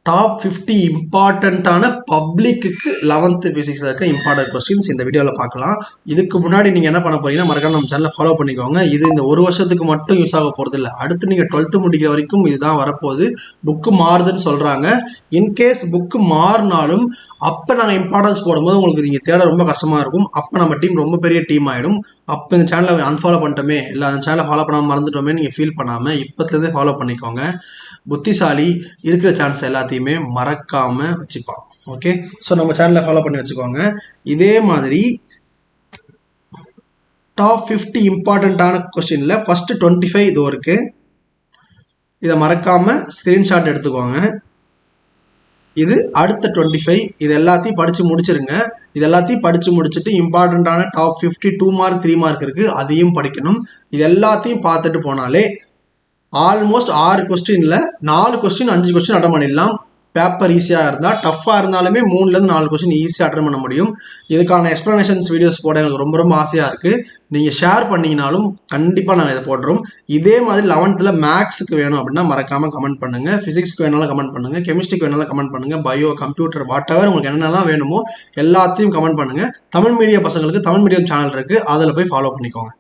Top 50 இம்பார்ட்டண்ட்டான பப்ளிக்கு 11th ஃபிசிக்ஸில் இருக்க இம்பார்ட்டன்ட் கொஸ்டின்ஸ் இந்த வீடியோவில் பார்க்கலாம். இதுக்கு முன்னாடி நீங்கள் என்ன பண்ண போறீங்கன்னா மறக்காம நம்ம சேனலை ஃபாலோ பண்ணிக்கோங்க. இது இந்த ஒரு வருஷத்துக்கு மட்டும் யூஸ் ஆக போகிறது இல்லை. அடுத்து நீங்கள் 12th முடிக்கிற வரைக்கும் இதுதான் வரப்போகுது. புக்கு மாறுதுன்னு சொல்கிறாங்க. இன்கேஸ் புக்கு மாறினாலும் அப்போ நாங்கள் இம்பார்ட்டன்ஸ் போடும்போது உங்களுக்கு நீங்கள் தேட ரொம்ப கஷ்டமாக இருக்கும். அப்போ நம்ம டீம் ரொம்ப பெரிய டீம் ஆகிடும். அப்போ இந்த சேனலை அன்ஃபாலோ பண்ணிட்டோமே இல்லை அந்த சேனலை ஃபாலோ பண்ணாமல் மறந்துட்டோமே நீங்கள் ஃபீல் பண்ணாமல் இப்போத்துலேருந்தே ஃபாலோ பண்ணிக்கோங்க. புத்திசாலி இருக்கிற சான்ஸ் எல்லாத்தையுமே மறக்காமல் வச்சுப்பான். ஓகே, ஸோ நம்ம சேனலை ஃபாலோ பண்ணி வச்சுக்கோங்க. இதே மாதிரி டாப் 50 இம்பார்ட்டண்ட்டான கொஸ்டினில் ஃபஸ்ட்டு 25 இது இருக்குது. இதை மறக்காமல் ஸ்க்ரீன்ஷாட் எடுத்துக்கோங்க. இது அடுத்த 25 இது எல்லாத்தையும் படித்து முடிச்சிருங்க. இது எல்லாத்தையும் படித்து முடிச்சுட்டு இம்பார்ட்டண்ட்டான டாப் 50 2 மார்க் 3 மார்க் இருக்குது, அதையும் படிக்கணும். இது எல்லாத்தையும் பார்த்துட்டு போனாலே ஆல்மோஸ்ட் 6 கொஸ்டினில் 4 கொஸ்டின் 5 கொஸ்டின் அட்டன் பண்ணிடலாம். பேப்பர் ஈஸியாக இருந்தால், டஃப்பாக இருந்தாலுமே 3லேருந்து 4 கொஸ்டின் ஈஸியாக அட்டன் பண்ண முடியும். இதுக்கான எக்ஸ்ப்ளனேஷன்ஸ் வீடியோஸ் போட எனக்கு ரொம்ப ரொம்ப ஆசையாக இருக்குது. நீங்கள் ஷேர் பண்ணிங்கனாலும் கண்டிப்பாக நாங்கள் இதை போடுறோம். இதே மாதிரி 11th மேக்ஸுக்கு வேணும் அப்படின்னா மறக்காமல் கமெண்ட் பண்ணுங்கள். ஃபிசிக்ஸ்க்கு வேணாலும் கமெண்ட் பண்ணுங்கள், கெமிஸ்ட்ரிக்கு வேணாலும் கமெண்ட் பண்ணுங்கள், பயோ கம்ப்யூட்டர் வாட்டவர் உங்களுக்கு என்னென்னலாம் வேணுமோ எல்லாத்தையும் கமெண்ட் பண்ணுங்கள். தமிழ் மீடியம் பசங்களுக்கு தமிழ் மீடியம் சேனல் இருக்குது, அதில் போய் ஃபாலோ பண்ணிக்கோங்க.